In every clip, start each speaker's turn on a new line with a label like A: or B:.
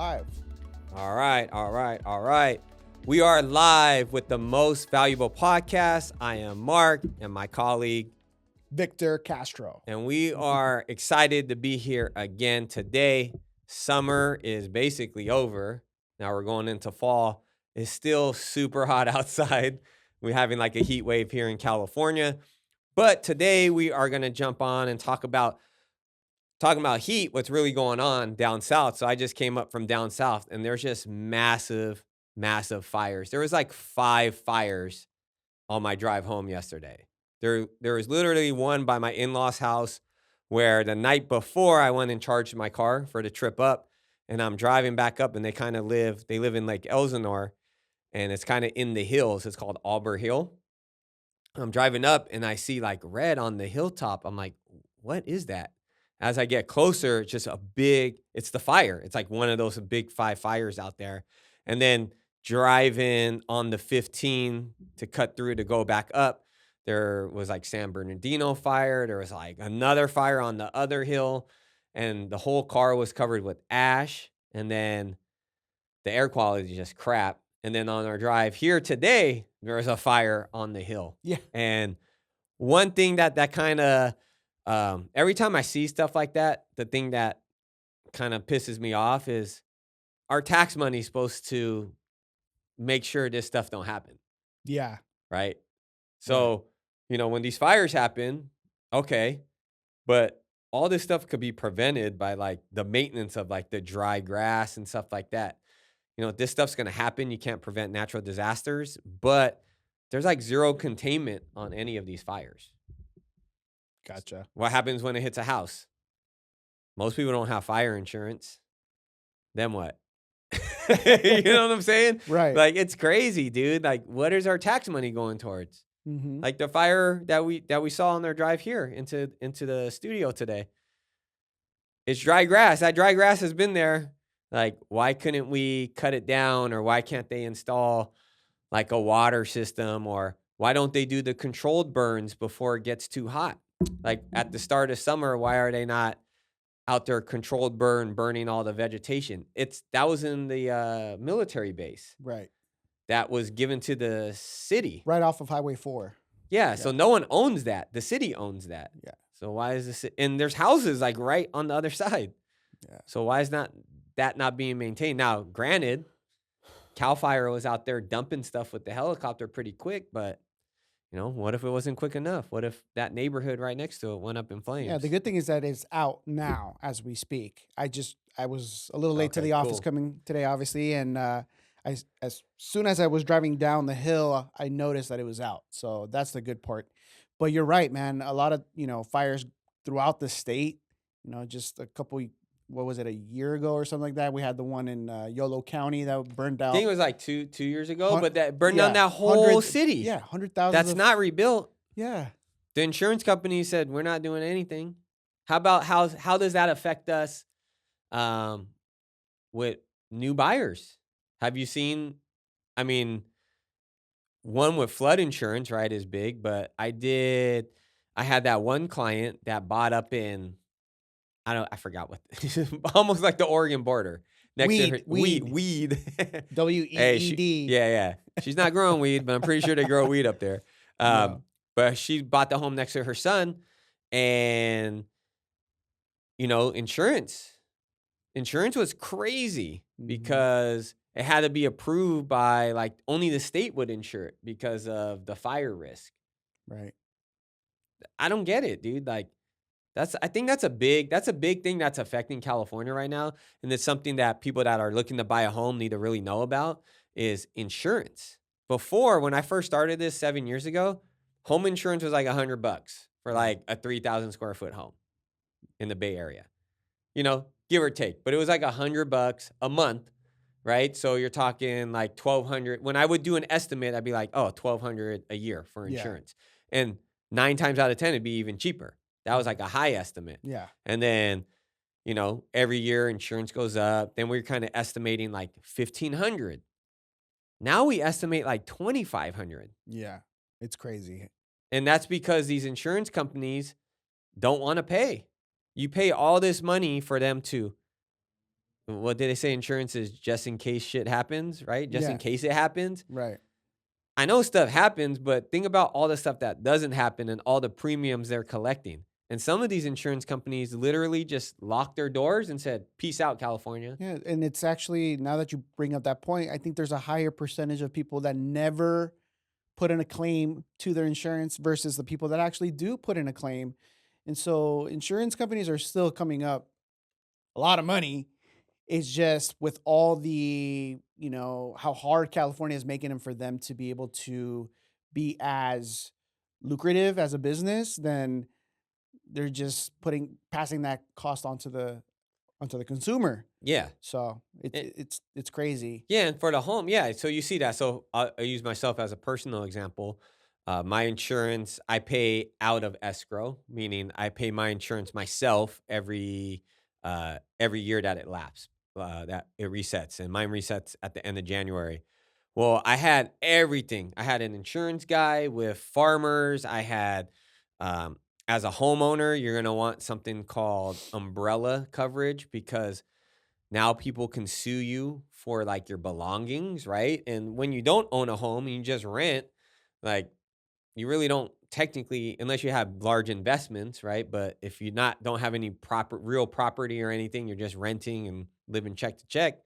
A: live.
B: All right. We are live with the Most Valuable Podcast. I am Mark and my colleague,
A: Victor Castro.
B: and we are excited to be here again today. Summer is basically over. Now we're going into fall. It's still super hot outside. We're having like a heat wave here in California. But today we are going to jump on and talking about heat, what's really going on down south. So I just came up from down south and there's just massive fires. There was like 5 fires on my drive home yesterday. There was literally one by my in-laws' house where the night before I went and charged my car for the trip up, and I'm driving back up, and they live in Lake Elsinore, and it's kind of in the hills. It's called Auburn Hill. I'm driving up and I see like red on the hilltop. I'm like, what is that? As I get closer, it's just it's the fire. It's like one of those big 5 fires out there. And then driving on the 15 to cut through to go back up, there was like San Bernardino fire. There was like another fire on the other hill, and the whole car was covered with ash. And then the air quality is just crap. And then on our drive here today, there was a fire on the hill.
A: Yeah.
B: And one thing that kind of, every time I see stuff like that, the thing that kind of pisses me off is our tax money is supposed to make sure this stuff don't happen.
A: Yeah.
B: Right. So, when these fires happen, okay, but all this stuff could be prevented by like the maintenance of like the dry grass and stuff like that. This stuff's going to happen. You can't prevent natural disasters, but there's like zero containment on any of these fires.
A: Gotcha.
B: What happens when it hits a house? Most people don't have fire insurance. Then what? You know what I'm saying?
A: Right.
B: Like, it's crazy, dude. Like, what is our tax money going towards?
A: Mm-hmm.
B: Like the fire that we saw on their drive here into the studio today. It's dry grass. That dry grass has been there. Like, why couldn't we cut it down, or why can't they install like a water system, or why don't they do the controlled burns before it gets too hot? Like at the start of summer, why are they not out there controlled burning all the vegetation? That was in the military base.
A: Right.
B: That was given to the city.
A: Right off of Highway 4.
B: Yeah, so no one owns that. The city owns that.
A: Yeah.
B: So why is this? And there's houses like right on the other side.
A: Yeah.
B: So why is that not being maintained? Now, granted, Cal Fire was out there dumping stuff with the helicopter pretty quick, but what if it wasn't quick enough? What if that neighborhood right next to it went up in flames?
A: Yeah, the good thing is that it's out now as we speak. I was a little late to the office coming today, obviously, and as soon as I was driving down the hill, I noticed that it was out. So that's the good part. But you're right, man. A lot of fires throughout the state. Just a couple. What was it, a year ago or something like that? We had the one in Yolo County that burned out.
B: I think it was like two years ago, but that burned down that whole city.
A: Yeah, 100,000.
B: That's not rebuilt.
A: Yeah.
B: The insurance company said, we're not doing anything. How about how does that affect us with new buyers? Have you seen, one with flood insurance, right, is big, but I had that one client that bought up in, I forgot what, almost like the Oregon border. Next to her, weed.
A: WEED.
B: Hey, yeah. She's not growing weed, but I'm pretty sure they grow weed up there. But she bought the home next to her son, and insurance was crazy because it had to be approved by like only the state would insure it because of the fire risk.
A: Right.
B: I don't get it, dude. Like, I think that's a big thing that's affecting California right now. And it's something that people that are looking to buy a home need to really know about is insurance. Before, when I first started this 7 years ago, home insurance was like $100 for like a 3,000 square foot home in the Bay Area, give or take. But it was like $100 a month, right? So you're talking like $1,200. When I would do an estimate, I'd be like, $1,200 a year for insurance. Yeah. And 9 times out of 10, it'd be even cheaper. That was like a high estimate.
A: Yeah.
B: And then, every year insurance goes up. Then we're kind of estimating like $1,500. Now we estimate like $2,500.
A: Yeah. It's crazy.
B: And that's because these insurance companies don't want to pay. You pay all this money for them to what did they say? Insurance is just in case shit happens, right? Just in
A: Yeah.
B: case it happens.
A: Right.
B: I know stuff happens, but think about all the stuff that doesn't happen and all the premiums they're collecting. And some of these insurance companies literally just locked their doors and said, "Peace out, California."
A: Yeah, and it's actually, now that you bring up that point, I think there's a higher percentage of people that never put in a claim to their insurance versus the people that actually do put in a claim. And so insurance companies are still coming up a lot of money. It's just with all the, how hard California is making them for them to be able to be as lucrative as a business, then they're just passing that cost onto the consumer.
B: Yeah.
A: So
B: And,
A: it's crazy.
B: yeah. And for the home, yeah. So you see that. So I use myself as a personal example. My insurance, I pay out of escrow, meaning I pay my insurance myself every year that it lapses, that it resets, and mine resets at the end of January. Well, I had everything. I had an insurance guy with farmers. I had, as a homeowner, you're gonna want something called umbrella coverage because now people can sue you for like your belongings, right? And when you don't own a home and you just rent, like you really don't technically, unless you have large investments, right? But if you not don't have any proper real property or anything, you're just renting and living check to check,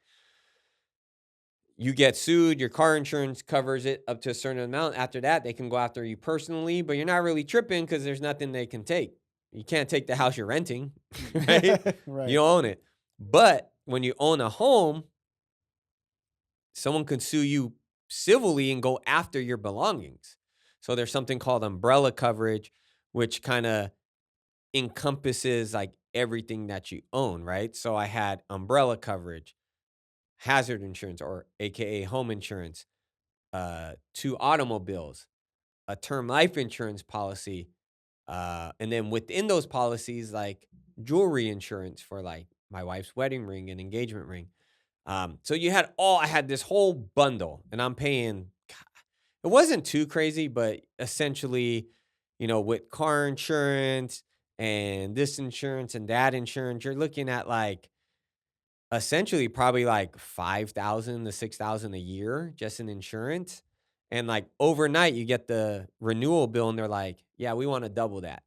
B: you get sued, your car insurance covers it up to a certain amount. After that, they can go after you personally, but you're not really tripping because there's nothing they can take. You can't take the house you're renting, right?
A: Right.
B: You own it. But when you own a home, someone could sue you civilly and go after your belongings. So there's something called umbrella coverage, which kind of encompasses like everything that you own, right? So I had umbrella coverage, hazard insurance, or AKA home insurance, 2 automobiles, a term life insurance policy, and then within those policies, like jewelry insurance for like my wife's wedding ring and engagement ring. So I had this whole bundle, and I'm paying. It wasn't too crazy, but essentially, with car insurance and this insurance and that insurance, you're looking at like essentially probably like 5,000 to 6,000 a year just in insurance. And like overnight, you get the renewal bill, and they're like, "Yeah, we want to double that."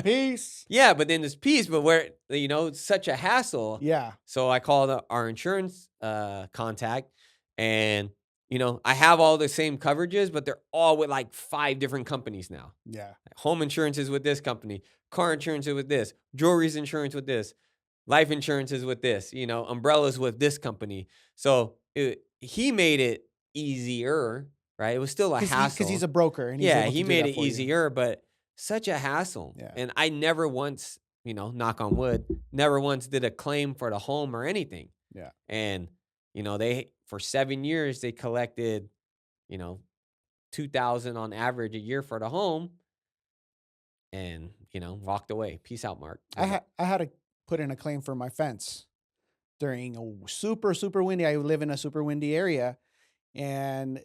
A: Peace.
B: Yeah, but then there's peace, but where it's such a hassle.
A: Yeah.
B: So I called our insurance contact, and I have all the same coverages, but they're all with like 5 different companies now.
A: Yeah.
B: Home insurance is with this company, car insurance is with this, jewelry's insurance with this, life insurance is with this, umbrellas with this company. So he made it easier, right? It was still a
A: Because he's
B: hassle.
A: a broker and he's
B: Yeah,
A: able to
B: he
A: do
B: made
A: that
B: it
A: for you.
B: easier, but such a hassle.
A: Yeah.
B: And I never once, knock on wood, never once did a claim for the home or anything.
A: Yeah.
B: And, they for 7 years they collected, you know, 2,000 on average a year for the home, and, walked away. Peace out, Mark.
A: I had to put in a claim for my fence during a super, super windy. I live in a super windy area, and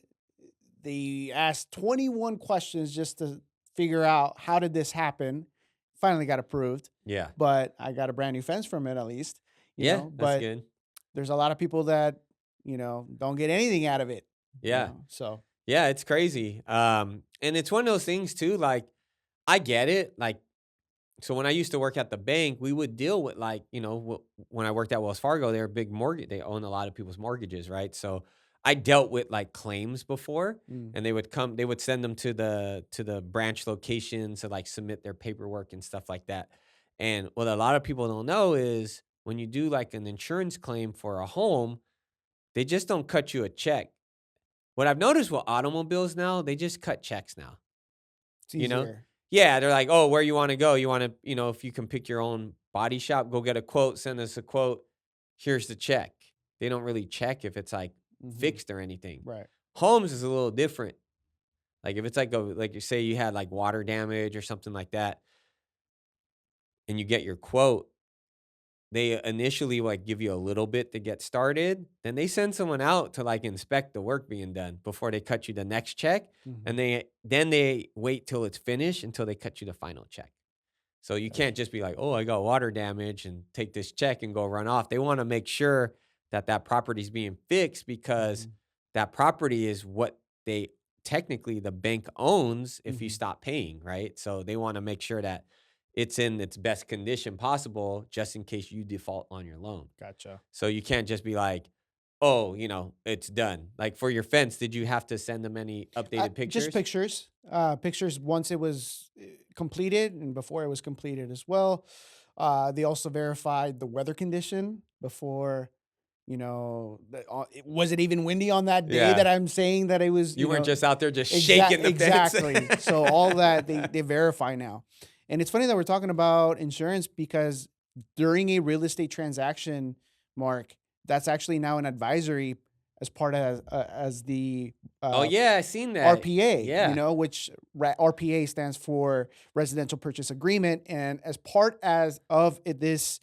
A: they asked 21 questions just to figure out how did this happen. Finally got approved,
B: Yeah.
A: but I got a brand new fence from it at least.
B: Yeah, that's
A: But
B: good.
A: there's a lot of people that don't get anything out of it.
B: Yeah.
A: So
B: Yeah, it's crazy. And it's one of those things too, like, I get it. Like, so when I used to work at the bank, we would deal with like, when I worked at Wells Fargo, they're a big mortgage. They own a lot of people's mortgages, right? So I dealt with like claims before,
A: mm,
B: and they would send them to the branch locations to like submit their paperwork and stuff like that. And what a lot of people don't know is when you do like an insurance claim for a home, they just don't cut you a check. What I've noticed with automobiles now, they just cut checks now.
A: it's
B: You know?
A: easier.
B: Yeah, they're like, "Oh, where you wanna go? You wanna if you can pick your own body shop, go get a quote, send us a quote. Here's the check." They don't really check if it's, like,
A: Mhm.
B: fixed or anything.
A: Right.
B: Homes is a little different. Like, if it's like you say you had, like, water damage or something like that, and you get your quote, they initially, like, give you a little bit to get started, then they send someone out to, like, inspect the work being done before they cut you the next check,
A: Mhm.
B: and then they wait till it's finished until they cut you the final check. So you
A: Gotcha.
B: can't just be like, oh, I got water damage and take this check and go run off. They want to make sure that that property is being fixed because
A: Mhm.
B: that property is what they technically the bank owns if you
A: Mhm.
B: stop paying, right? So they want to make sure that it's in its best condition possible just in case you default on your loan.
A: Gotcha.
B: So you can't just be like, oh, it's done. Like for your fence, did you have to send them any updated
A: Just
B: pictures?
A: pictures. Pictures once it was completed and before it was completed as well. They also verified the weather condition before, was it even windy on that day
B: Yeah.
A: that I'm saying that it was,
B: You weren't just out there just shaking the fence.
A: exactly. So all that they verify now. And it's funny that we're talking about insurance because during a real estate transaction, Mark, that's actually now an advisory as part of as the
B: Oh,
A: uh,
B: yeah, I seen that.
A: RPA,
B: Yeah.
A: which RPA stands for Residential Purchase Agreement, and as part as of this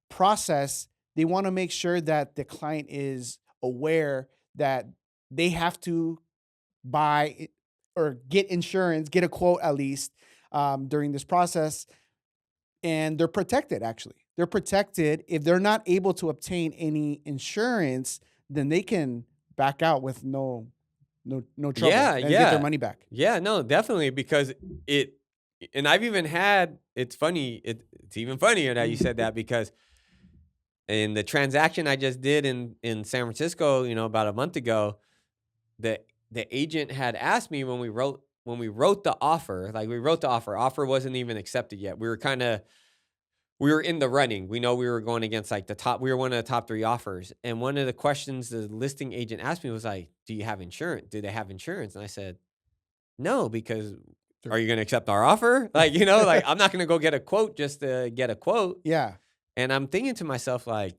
A: process, they want to make sure that the client is aware that they have to or get insurance, get a quote at least during this process, and they're protected. Actually, they're protected. If they're not able to obtain any insurance, then they can back out with no trouble
B: Yeah,
A: and get their
B: yeah.
A: money back.
B: Yeah, no, definitely because it and I've even had it's funny, it's even funnier that you
A: Mm.
B: said that because in the transaction I just did in San Francisco, about a month ago, the the agent had asked me when we wrote the offer, like we wrote the offer wasn't even accepted yet. We were in the running. We know we were going against like we were one of the top 3 offers. And one of the questions the listing agent asked me was like, "Do you have insurance? Do they have insurance?" And I said, "No, because
A: Sure.
B: are you going to accept our offer?" Like, like I'm not going to go get a quote just to get a quote.
A: Yeah.
B: And I'm thinking to myself like,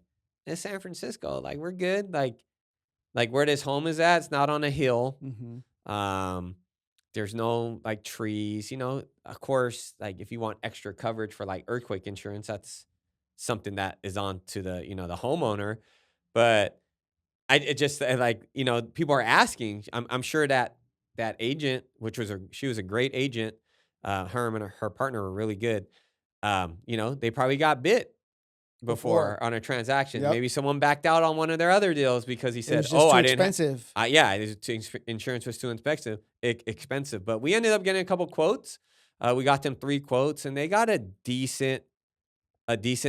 B: it's San Francisco. Like we're good. Like where this home is at, it's not on a hill.
A: Mhm.
B: Um, there's no like trees, Of course, like if you want extra coverage for like earthquake insurance, that's something that is on to the homeowner. But it just like, people are asking. I'm sure that agent, she was a great agent, her and her partner were really good. They probably got bit
A: Before.
B: before on a transaction.
A: Yep.
B: Maybe someone backed out on one of their other deals because he
A: It
B: said,
A: was
B: "Oh,
A: just too
B: I didn't."
A: expensive.
B: Yeah, insurance was too expensive. Expensive, but we ended up getting a couple quotes. We got them 3 quotes, and they got a decent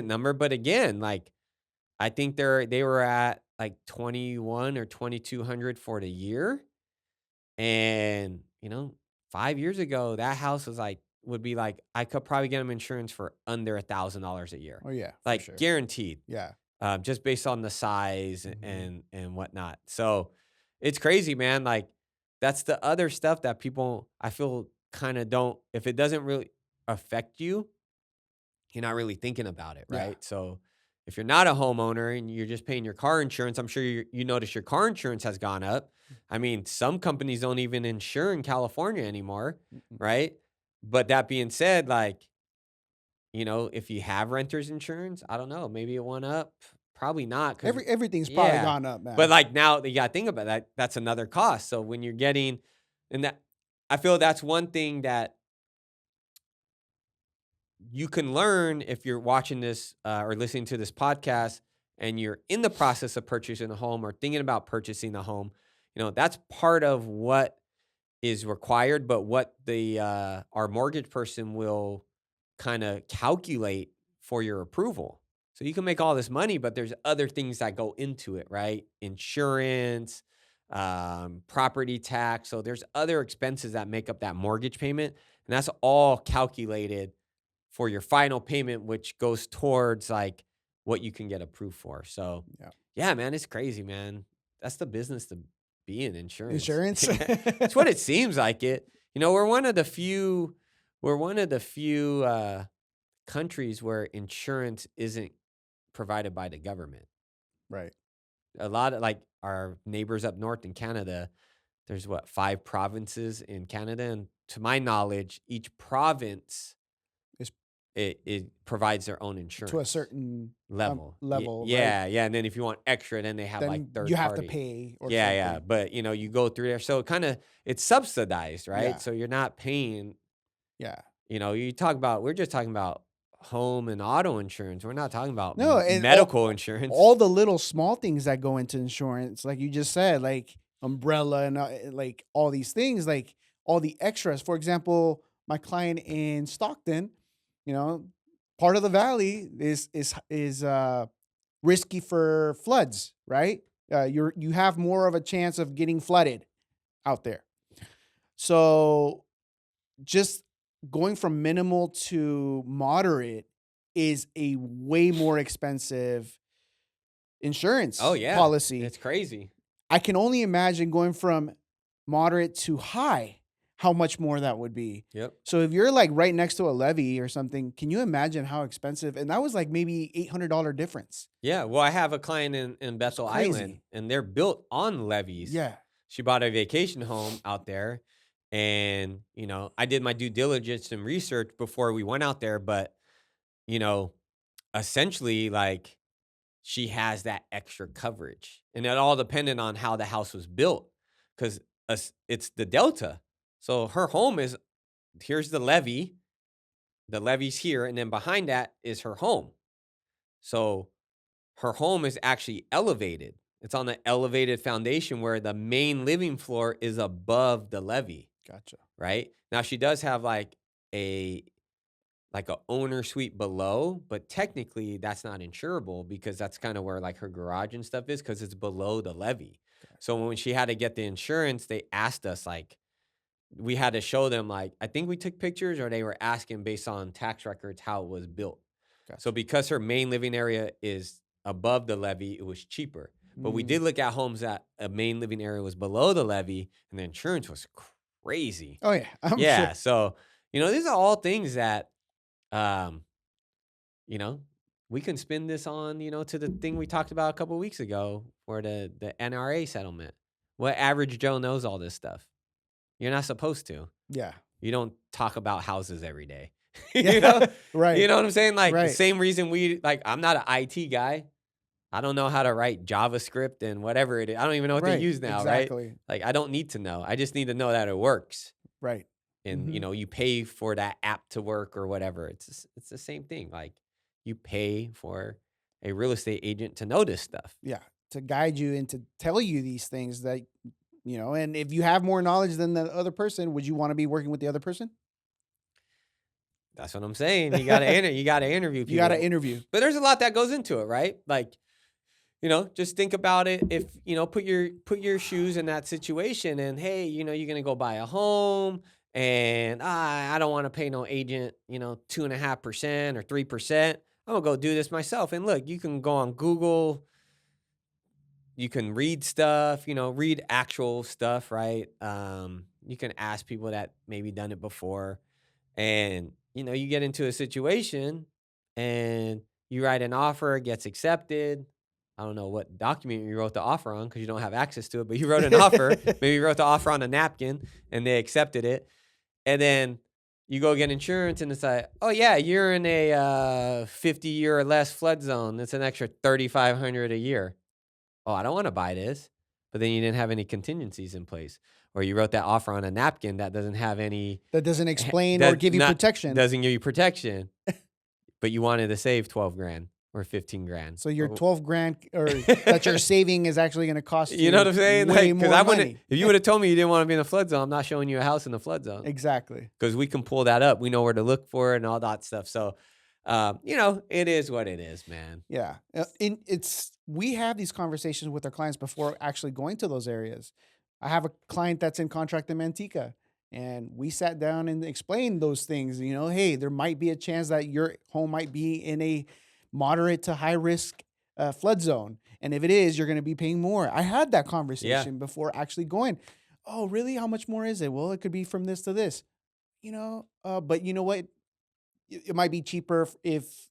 B: number. But again, like I think they were at like 21 or 2,200 for the year, and 5 years ago that house would be like I could probably get them insurance for under $1,000 a year,
A: Oh, yeah, for
B: like
A: sure.
B: guaranteed,
A: Yeah.
B: just based on the size
A: Mhm.
B: and whatnot. So it's crazy, man. Like that's the other stuff that people I feel kind of don't. If it doesn't really affect you, you're not really thinking about it,
A: Yeah.
B: right? So if you're not a homeowner and you're just paying your car insurance, I'm sure you notice your car insurance has gone up. I mean, some companies don't even insure in California anymore,
A: Mm-mm.
B: right? But that being said, like, if you have renter's insurance, I don't know, maybe it went up. Probably not, because
A: Everything's probably
B: yeah.
A: gone up,
B: But
A: man.
B: like now you gotta think about that. That's another cost. So when you're getting and that I feel that's one thing that you can learn if you're watching this or listening to this podcast and you're in the process of purchasing a home or thinking about purchasing a home. That's part of what is required, but what the our mortgage person will kind of calculate for your approval. So you can make all this money, but there's other things that go into it, right? Insurance, property tax. So there's other expenses that make up that mortgage payment, and that's all calculated for your final payment, which goes towards like what you can get approved for. So,
A: Yeah.
B: yeah, man, it's crazy, man. That's the business to be in insurance.
A: Insurance?
B: It's what it seems like it. We're one of the few countries where insurance isn't provided by the government.
A: Right.
B: A lot of like our neighbors up north in Canada, there's 5 provinces in Canada, and to my knowledge, each province
A: It's
B: it provides their own
A: to a
B: insurance
A: certain
B: level.
A: level, right?
B: Yeah, yeah, and then if you want extra, then they have like
A: Then you
B: third
A: have to
B: party.
A: pay or
B: Yeah, yeah,
A: something.
B: but you go through there, so it's subsidized, right?
A: Yeah.
B: So you're not paying
A: Yeah.
B: we're just talking about home and auto insurance. We're not talking about
A: No, and
B: medical insurance.
A: all the little small things that go into insurance, like you just said, like umbrella and like all these things, like all the extras. For example, my client in Stockton, you know, part of the valley is risky for floods, right? You have more of a chance of getting flooded out there. So just going from minimal to moderate is a way more expensive insurance
B: Oh yeah,
A: policy.
B: it's crazy.
A: I can only imagine going from moderate to high, how much more that would be.
B: Yep.
A: So if you're like right next to a levee or something, can you imagine how expensive? And that was like maybe $800 difference.
B: Yeah. Well, I have a client in Bethel
A: crazy.
B: Island, and they're built on levees.
A: Yeah.
B: She bought a vacation home out there, and I did my due diligence and research before we went out there, but essentially, like, she has that extra coverage, and it all depended on how the house was built, because it's the Delta. So her home here's the levee's here, and then behind that is her home. So her home is actually elevated. It's on the elevated foundation where the main living floor is above the levee.
A: Gotcha.
B: Right? Now she does have like a owner suite below, but technically that's not insurable because that's kind of where like her garage and stuff is, because it's below the levee. Okay. So when she had to get the insurance, they asked us, like, we had to show them, like, I think we took pictures, or they were asking based on tax records how it was built. Gotcha. So because her main living area is above the levee, it was cheaper. But we did look at homes that a main living area was below the levee, and the insurance was crazy.
A: Oh yeah.
B: Yeah.
A: Sure.
B: So, these are all things that, we can spin this on, to the thing we talked about a couple of weeks ago, or the NRA settlement. What average Joe knows all this stuff? You're not supposed to.
A: Yeah.
B: You don't talk about houses every day.
A: Right.
B: You know what I'm saying? Like,
A: right.
B: The same reason I'm not an IT guy. I don't know how to write JavaScript and whatever it is. I don't even know what they use now,
A: exactly.
B: Right? Like, I don't need to know. I just need to know that it works.
A: Right.
B: And, you pay for that app to work or whatever. It's the same thing. Like, you pay for a real estate agent to know this stuff.
A: Yeah. To guide you and to tell you these things that, and if you have more knowledge than the other person, would you want to be working with the other person?
B: That's what I'm saying. You got to interview people.
A: You got to interview.
B: But there's a lot that goes into it, right? Like, just think about it. If, put your shoes in that situation, and hey, you're going to go buy a home, and I don't want to pay no agent, 2.5% or 3%. I'm going to go do this myself. And look, you can go on Google, you can read stuff, read actual stuff, right? You can ask people that maybe done it before, and, you get into a situation and you write an offer, it gets accepted. I don't know what document you wrote the offer on because you don't have access to it, but you wrote an offer. Maybe you wrote the offer on a napkin and they accepted it. And then you go get insurance and it's like, oh yeah, you're in a 50-year or less flood zone. It's an extra $3,500 a year. Oh, I don't want to buy this. But then you didn't have any contingencies in place. Or you wrote that offer on a napkin that doesn't have any...
A: That doesn't explain or give you protection.
B: Doesn't give you protection. But you wanted to save $12,000 or $15,000.
A: So your $12,000 or that you're saving is actually going to cost you.
B: You know what I'm saying?
A: Way more money.
B: If you would have told me you didn't want to be in a flood zone, I'm not showing you a house in the flood zone.
A: Exactly.
B: Because we can pull that up. We know where to look for it and all that stuff. So, it is what it is, man.
A: Yeah. We have these conversations with our clients before actually going to those areas. I have a client that's in contract in Manteca, and we sat down and explained those things. Hey, there might be a chance that your home might be in a moderate to high risk flood zone. And if it is, you're going to be paying more. I had that conversation before actually going, oh, really? How much more is it? Well, it could be from this to this, but you know what? It might be cheaper if,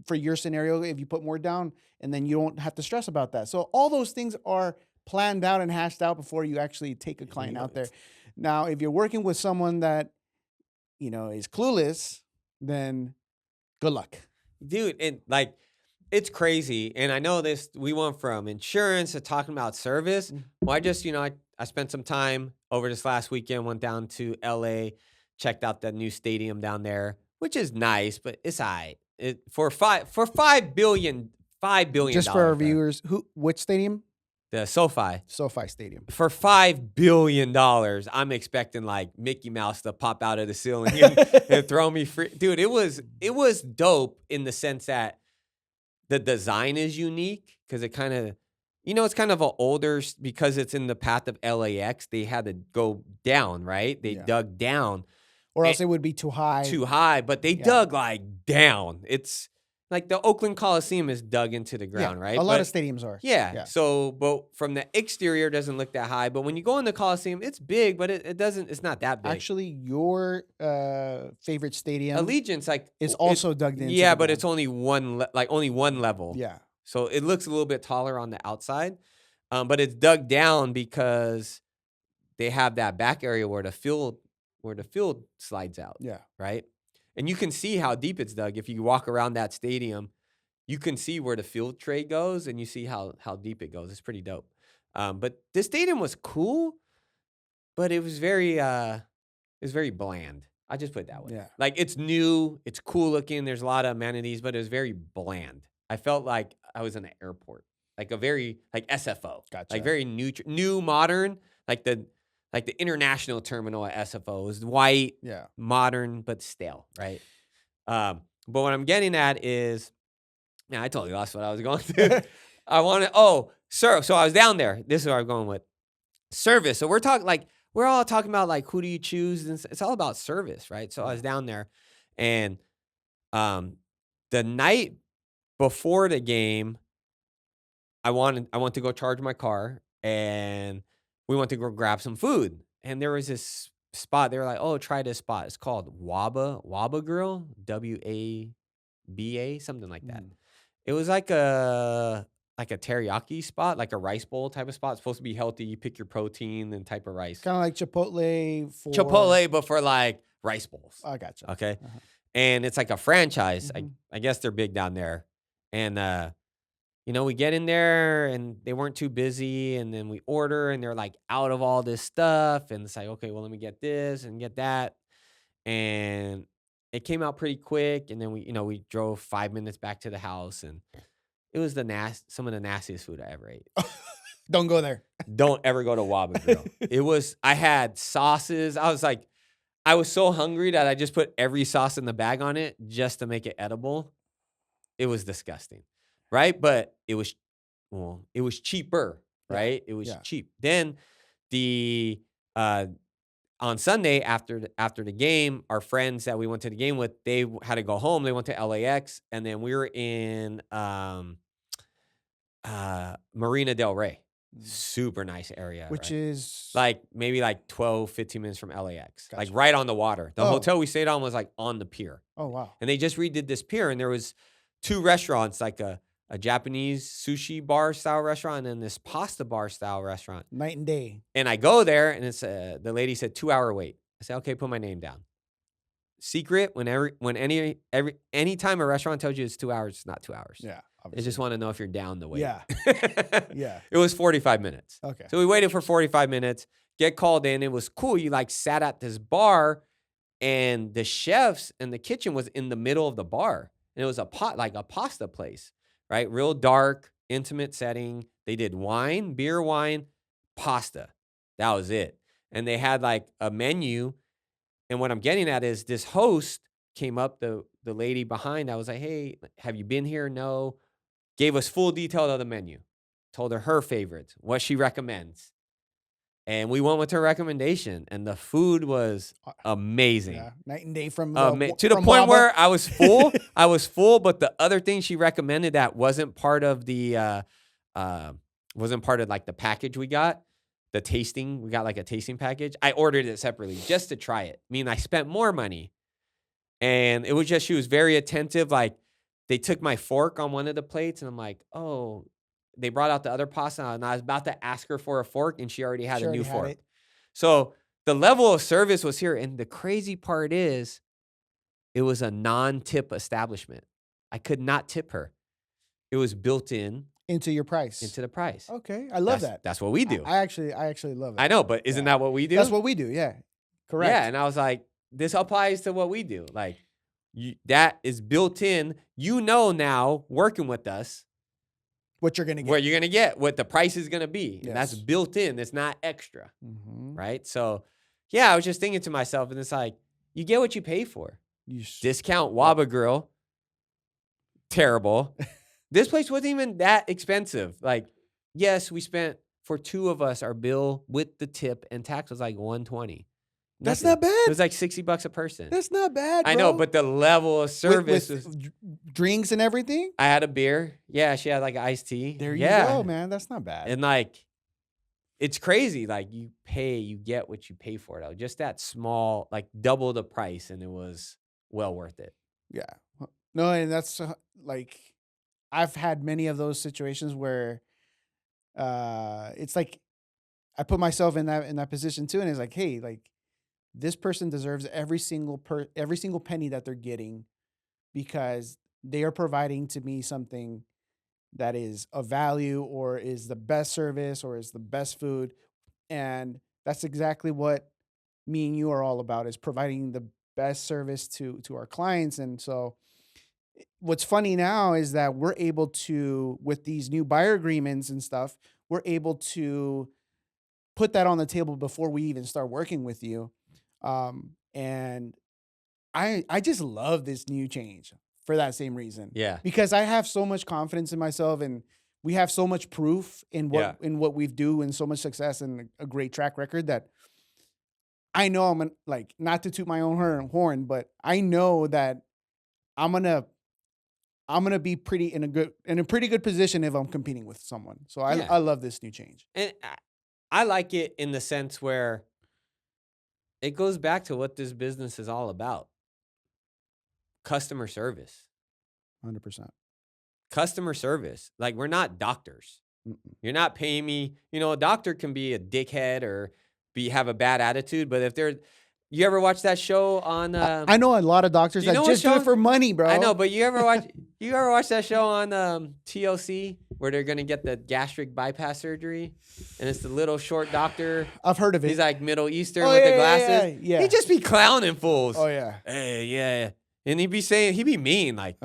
A: for your scenario, if you put more down, and then you don't have to stress about that. So all those things are planned out and hashed out before you actually take a client out there. Now, if you're working with someone that, is clueless, then good luck.
B: Dude, and like, it's crazy. And I know this, we went from insurance to talking about service. Well, I just, I spent some time over this last weekend, went down to LA checked out the new stadium down there, which is nice, but it's all right. For $5 billion,
A: Just for our viewers, which stadium?
B: The SoFi
A: Stadium.
B: For $5 billion, I'm expecting like Mickey Mouse to pop out of the ceiling and throw me free. Dude, it was dope in the sense that the design is unique because it kind of, it's kind of an older, because it's in the path of LAX, they had to go down, right? They dug down.
A: Or else it would be too high.
B: But they dug like down. It's like the Oakland Coliseum is dug into the ground, right?
A: A lot of stadiums are.
B: Yeah. So, but from the exterior, it doesn't look that high. But when you go in the Coliseum, it's big, but it's not that big.
A: Actually, your favorite stadium,
B: Allegiance,
A: is also dug into.
B: Yeah, but it's only one level.
A: Yeah.
B: So it looks a little bit taller on the outside, but it's dug down because they have that back area where the field slides out.
A: Yeah.
B: Right. And you can see how deep it's dug. If you walk around that stadium, you can see where the field tray goes, and you see how deep it goes. It's pretty dope. But this stadium was cool, but it was very bland. I just put it that way.
A: Yeah.
B: Like, it's new, it's cool looking. There's a lot of amenities, but it was very bland. I felt like I was in an airport, like a very SFO,
A: Gotcha.
B: like very new, modern, like the international terminal at SFO was white, modern, but stale, right? But what I'm getting at is, I totally lost what I was going to. So I was down there. This is where I'm going with service. So we're all talking about like, who do you choose? And it's all about service, right? So I was down there, and the night before the game, I wanted to go charge my car, and we went to go grab some food. And there was this spot. They were like, "Oh, try this spot. It's called Waba Grill, WABA, something like that." It was like a teriyaki spot, like a rice bowl type of spot. It's supposed to be healthy. You pick your protein and type of rice.
A: Kind of like Chipotle.
B: Chipotle, but for like rice bowls.
A: I gotcha.
B: Okay. And it's like a franchise. I guess they're big down there. And, we get in there, and they weren't too busy. And then we order, and they're like out of all this stuff. And it's like, okay, well, let me get this and get that. And it came out pretty quick. And then we drove 5 minutes back to the house, and it was some of the nastiest food I ever ate.
A: Don't go there.
B: Don't ever go to Waba Grill. I had sauces. I was so hungry that I just put every sauce in the bag on it just to make it edible. It was disgusting, right? But it was cheaper, right? It was cheap. Then on Sunday after the game, our friends that we went to the game with, they had to go home. They went to LAX, and then we were in Marina Del Rey. Super nice area.
A: Which
B: right?
A: is
B: like maybe like 12, 15 minutes from LAX. Gotcha. Like right on the water. The hotel we stayed on was like on the pier.
A: Oh, wow.
B: And they just redid this pier, and there was 2 restaurants, like a Japanese sushi bar style restaurant and then this pasta bar style restaurant.
A: Night and day.
B: And I go there, and it's the lady said 2-hour wait. I said, okay, put my name down. Secret, any time a restaurant tells you it's 2 hours, it's not 2 hours.
A: Yeah.
B: Obviously. They just want to know if you're down to wait.
A: Yeah. Yeah.
B: It was 45 minutes.
A: Okay.
B: So we waited for 45 minutes, get called in. It was cool. You sat at this bar, and the chefs and the kitchen was in the middle of the bar. And it was a pasta place, right? Real dark, intimate setting. They did beer, wine, pasta. That was it. And they had like a menu. And what I'm getting at is this host came up, the lady behind. I was like, hey, have you been here? No. Gave us full detail of the menu. Told her favorites, what she recommends. And we went with her recommendation. And the food was amazing.
A: Yeah. Night and day to
B: the point where I was full. I was full, but the other thing she recommended that wasn't part of the like the package we got. The tasting, we got like a tasting package. I ordered it separately just to try it. I mean, I spent more money. And it was just, she was very attentive. Like, they took my fork on one of the plates, and I'm like, oh, they brought out the other pasta, and I was about to ask her for a fork, and she already had a new fork. So the level of service was here. And the crazy part is, it was a non-tip establishment. I could not tip her. It was built
A: into your price.
B: Into the price.
A: Okay. I love that.
B: That's what we do.
A: I actually love it.
B: I know, but isn't that what we do?
A: That's what we do. Yeah. Correct.
B: Yeah. And I was like, this applies to what we do. Like that is built in. Now working with us,
A: what you're gonna
B: what
A: get.
B: you're gonna get, what the price is gonna be, and that's
A: Yes.
B: built in. It's not extra,
A: Mhm.
B: right? So, yeah, I was just thinking to myself, and it's like you get what you pay for. Discount Waba Grill, terrible. This place wasn't even that expensive. Like, yes, we spent for two of us. Our bill with the tip and tax was like $120.
A: That's
B: Nothing.
A: not bad.
B: It was like $60 a person.
A: That's not bad, bro.
B: I know, but the level of service
A: with
B: was.
A: Drinks and everything.
B: I had a beer. Yeah, she had like an iced tea.
A: There you go, man. That's not bad.
B: And like, it's crazy. Like you get what you pay for it. Just that small, like double the price, and it was well worth it.
A: Yeah. No, and that's like, I've had many of those situations where it's like I put myself in that position too, and it's like, hey, like this person deserves every single penny that they're getting, because they are providing to me something that is of value, or is the best service, or is the best food. And that's exactly what me and you are all about, is providing the best service to our clients. And so what's funny now is that we're able to, with these new buyer agreements and stuff, we're able to put that on the table before we even start working with you. And I just love this new change for that same reason.
B: Yeah.
A: Because I have so much confidence in myself, and we have so much proof in what we do, and so much success and a great track record, that I know I'm like, not to toot my own horn, but I know that I'm gonna be in a pretty good position if I'm competing with someone. So I love this new change.
B: And I like it in the sense where it goes back to what this business is all about. Customer service.
A: 100%. Customer
B: service. Like, we're not doctors. You're not paying me. A doctor can be a dickhead or have a bad attitude, but if they're, you ever watch that show on?
A: I know a lot of doctors that just do it for money, bro.
B: I know, but you ever watch that show on TLC where they're gonna get the gastric bypass surgery, and it's the little short doctor.
A: I've heard of it.
B: He's like Middle Eastern with the glasses.
A: Yeah.
B: He'd just be clowning fools.
A: Oh yeah.
B: Hey, yeah, and he'd be mean, like,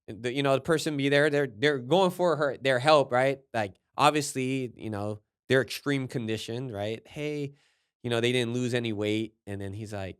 B: the person be there. They're going for their help, right? Like, obviously, they're extreme conditioned, right? Hey. They didn't lose any weight. And then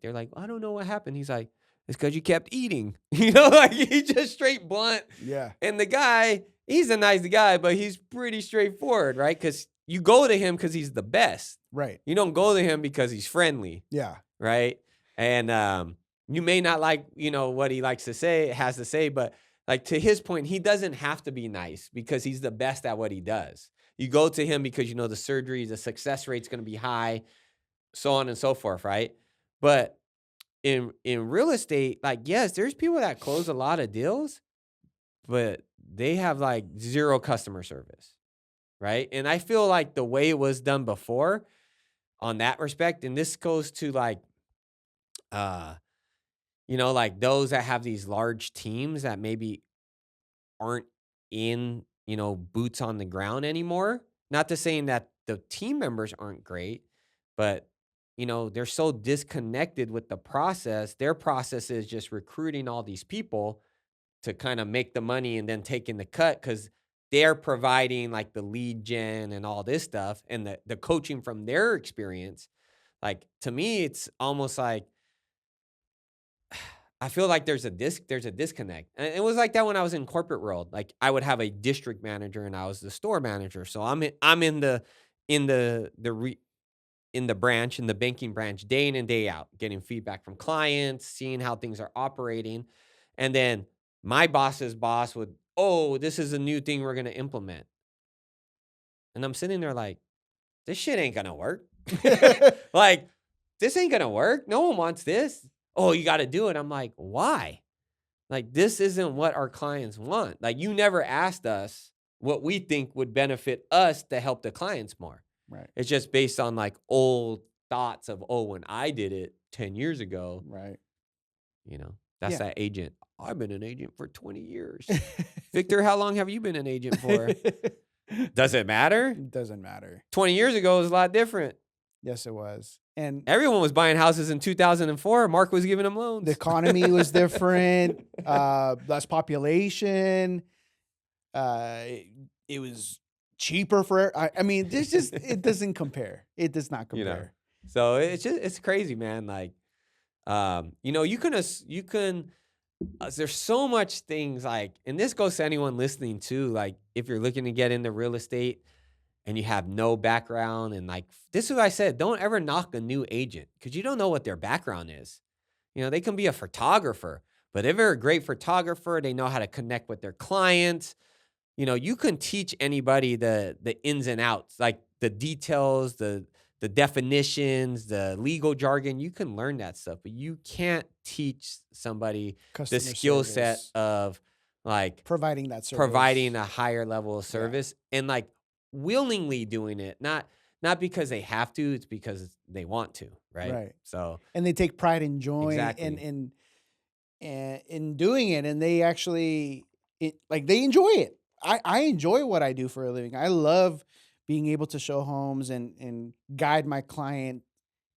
B: they're like, I don't know what happened. He's like, it's because you kept eating. Like, he's just straight blunt.
A: Yeah.
B: And the guy, he's a nice guy, but he's pretty straightforward, right? Because you go to him because he's the best.
A: Right.
B: You don't go to him because he's friendly.
A: Yeah.
B: Right. And you may not like, what he has to say, but like, to his point, he doesn't have to be nice because he's the best at what he does. You go to him because, the surgery, the success rate's going to be high, so on and so forth, right? But in real estate, like, yes, there's people that close a lot of deals, but they have like zero customer service, right? And I feel like the way it was done before on that respect, and this goes to like, like those that have these large teams that maybe aren't in, boots on the ground anymore. Not to saying that the team members aren't great, but they're so disconnected with the process. Their process is just recruiting all these people to kind of make the money and then taking the cut, because they're providing like the lead gen and all this stuff and the coaching from their experience. Like, to me, it's almost like, I feel like there's a disconnect. And it was like that when I was in corporate world. Like, I would have a district manager and I was the store manager. So I'm in the branch, in the banking branch, day in and day out, getting feedback from clients, seeing how things are operating. And then my boss's boss would, this is a new thing we're going to implement. And I'm sitting there like, this shit ain't going to work. Like, this ain't going to work. No one wants this. Oh, you got to do it. I'm like, why? Like, this isn't what our clients want. Like, you never asked us what we think would benefit us to help the clients more.
A: Right.
B: It's just based on like old thoughts of, when I did it 10 years ago.
A: Right.
B: That's that agent. I've been an agent for 20 years. Victor, how long have you been an agent for? Does it matter?
A: It doesn't matter.
B: 20 years ago was a lot different.
A: Yes, it was. And
B: Everyone was buying houses in 2004. Mark was giving them loans.
A: the economy was different, less population. It was cheaper for. I mean, this just it doesn't compare. It does not
B: You know,
A: compare.
B: so it's crazy, man. Like, you can. There's so much things like, and this goes to anyone listening too. Like, if you're looking to get into real estate and you have no background, and like this is what I said, don't ever knock a new agent because you don't know what their background is. They can be a photographer, but if they're a great photographer, they know how to connect with their clients. You can teach anybody the ins and outs, like the details, the definitions, the legal jargon. You can learn that stuff, but you can't teach somebody the skill set of like
A: providing that service,
B: providing a higher level of service, and like willingly doing it, not because they have to, it's because they want to, right?
A: Right.
B: So,
A: and they take pride in joy
B: exactly.
A: and in doing it, and they actually they enjoy it. I enjoy what I do for a living. I love being able to show homes and guide my client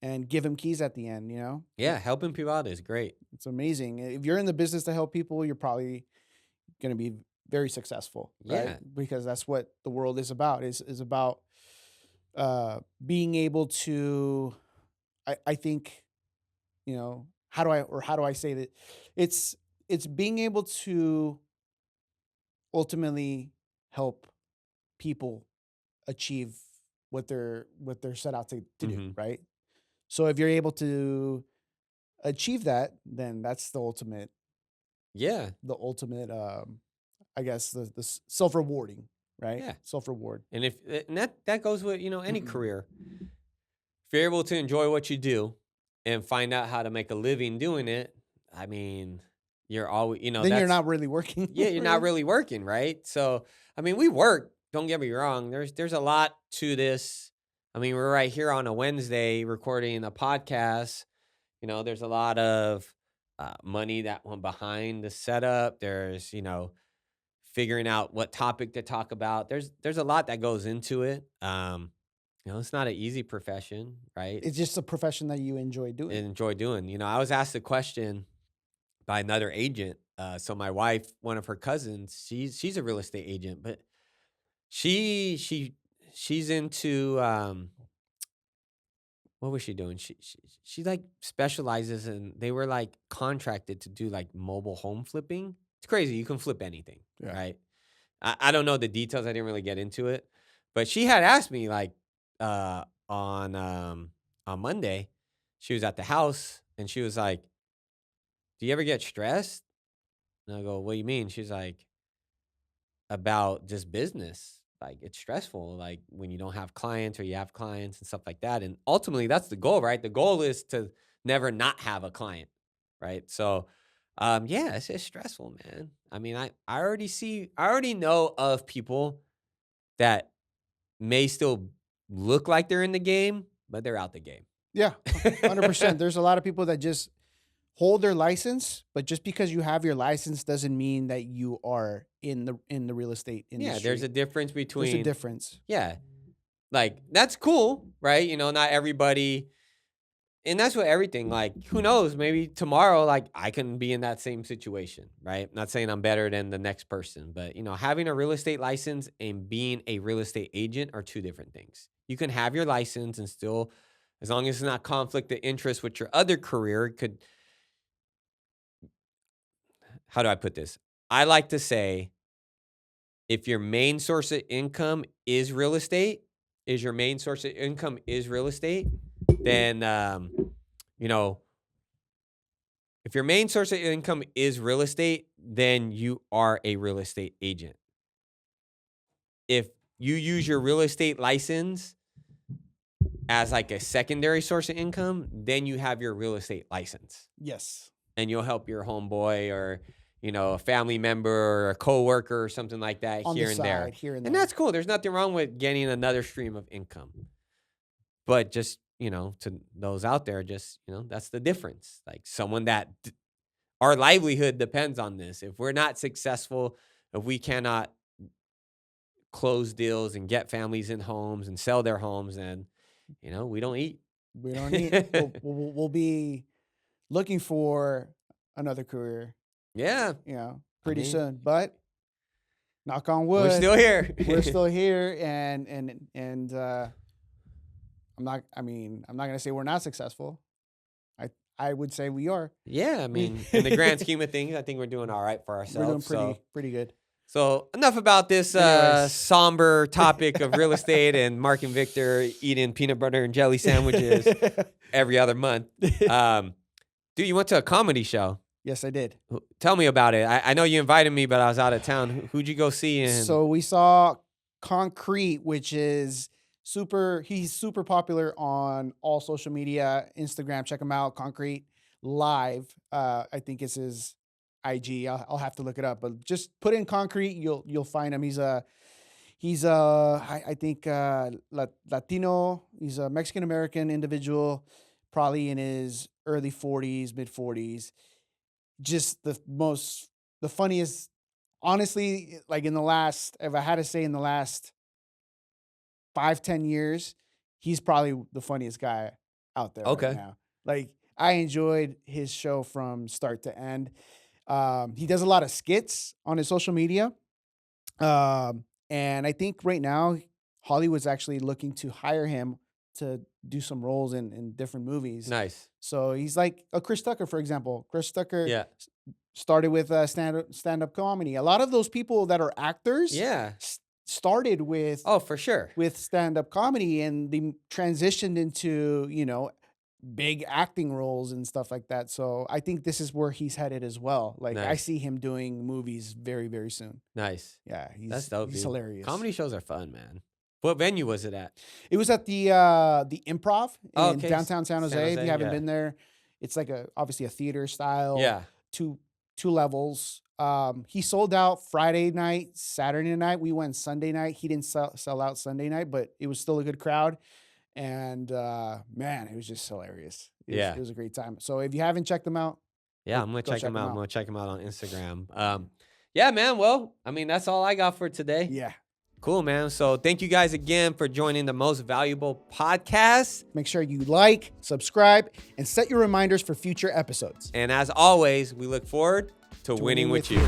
A: and give him keys at the end,
B: Yeah, helping people out is great.
A: It's amazing. If you're in the business to help people, you're probably going to be very successful, right?
B: Yeah.
A: Because that's what the world is about, is about being able to, I think, how do I say that? It's being able to ultimately help people achieve what they're set out to do, right? So if you're able to achieve that, then that's the ultimate.
B: Yeah.
A: The ultimate, I guess the self-rewarding, right?
B: Yeah.
A: Self-reward.
B: And that goes with, any career. If you're able to enjoy what you do and find out how to make a living doing it, I mean, you're always,
A: then you're not really working.
B: Yeah, you're not really working, right? So, I mean, we work, don't get me wrong. There's a lot to this. I mean, we're right here on a Wednesday recording a podcast. There's a lot of money that went behind the setup. There's, figuring out what topic to talk about. There's a lot that goes into it. It's not an easy profession, right?
A: It's just a profession that you enjoy doing.
B: I was asked a question by another agent. So my wife, one of her cousins, she's a real estate agent, but she's into what was she doing? She like specializes in, they were like contracted to do like mobile home flipping. It's crazy. You can flip anything, right? I don't know the details. I didn't really get into it, but she had asked me like on Monday, she was at the house and she was like, "Do you ever get stressed?" And I go, "What do you mean?" She's like, "About just business. Like it's stressful, like when you don't have clients or you have clients and stuff like that." And ultimately that's the goal, right? The goal is to never not have a client, right? So yeah, it's stressful, man. I mean, I already know of people that may still look like they're in the game, but they're out the game.
A: Yeah, 100%. There's a lot of people that just hold their license, but just because you have your license doesn't mean that you are in the real estate industry.
B: Yeah, there's a difference between.
A: There's a difference.
B: Yeah, like that's cool, right? Not everybody, and that's what everything. Like, who knows? Maybe tomorrow, like I can be in that same situation, right? Not saying I'm better than the next person, but having a real estate license and being a real estate agent are two different things. You can have your license and still, as long as it's not conflict of interest with your other career, could. How do I put this? I like to say, if your main source of income is real estate, then, if your main source of income is real estate, then you are a real estate agent. If you use your real estate license as like a secondary source of income, then you have your real estate license.
A: Yes.
B: And you'll help your homeboy or, a family member or a coworker or something like that here and there. And that's cool. There's nothing wrong with getting another stream of income. But just, to those out there, just, that's the difference. Like someone that our livelihood depends on this. If we're not successful, if we cannot close deals and get families in homes and sell their homes, then we don't eat.
A: We don't need. We'll be looking for another career,
B: Yeah.
A: pretty soon. But knock on wood,
B: We're still here.
A: we're still here, and I'm not gonna say we're not successful. I would say we are.
B: Yeah, I mean, in the grand scheme of things, I think we're doing all right for
A: We're
B: ourselves.
A: doing pretty good.
B: So enough about this
A: Anyways.
B: somber topic of real estate and Mark and Victor eating peanut butter and jelly sandwiches every other month. Dude, you went to a comedy show.
A: Yes, I did.
B: Tell me about it. I know you invited me, but I was out of town. Who'd you go see?
A: So we saw Concrete, which is he's super popular on all social media, Instagram. Check him out, Concrete Live. I think it's his IG. I'll have to look it up, but just put in Concrete, you'll find him. He's I think Latino. He's a Mexican American individual, probably in his early 40s, mid 40s. Just the funniest, honestly, like if I had to say in the last 5-10 years, he's probably the funniest guy out there
B: Okay.
A: right now. Like, I enjoyed his show from start to end. He does a lot of skits on his social media. And I think right now Hollywood's actually looking to hire him to do some roles in different movies.
B: Nice.
A: So he's like a Chris Tucker, for example. Chris Tucker
B: Yeah.
A: started with stand-up comedy. A lot of those people that are actors
B: Yeah.
A: started with
B: Oh, for sure.
A: with stand-up comedy, and they transitioned into, big acting roles and stuff like that. So I think this is where he's headed as well. Like, I
B: Nice.
A: see him doing movies very, very soon.
B: Nice.
A: Yeah,
B: That's dope,
A: he's
B: dude.
A: hilarious.
B: Comedy shows are fun, man. What venue was it at?
A: It was at the Improv in
B: Oh, okay.
A: downtown San Jose. If
B: Jose,
A: you haven't
B: yeah.
A: been there, it's like obviously a theater style.
B: Yeah.
A: Two levels. He sold out Friday night, Saturday night. We went Sunday night. He didn't sell out Sunday night, but it was still a good crowd. And man, it was just hilarious. It was a great time. So if you haven't checked them out,
B: Yeah, I'm gonna
A: go
B: check
A: check
B: him
A: him
B: out. I'm
A: out.
B: gonna check him out on Instagram. Yeah, man. Well, I mean, that's all I got for today.
A: yeah,
B: Cool, man. So thank you guys again for joining the Most Valuable Podcast.
A: make sure you like, subscribe, and set your reminders for future episodes.
B: And as always, we look forward to winning with you.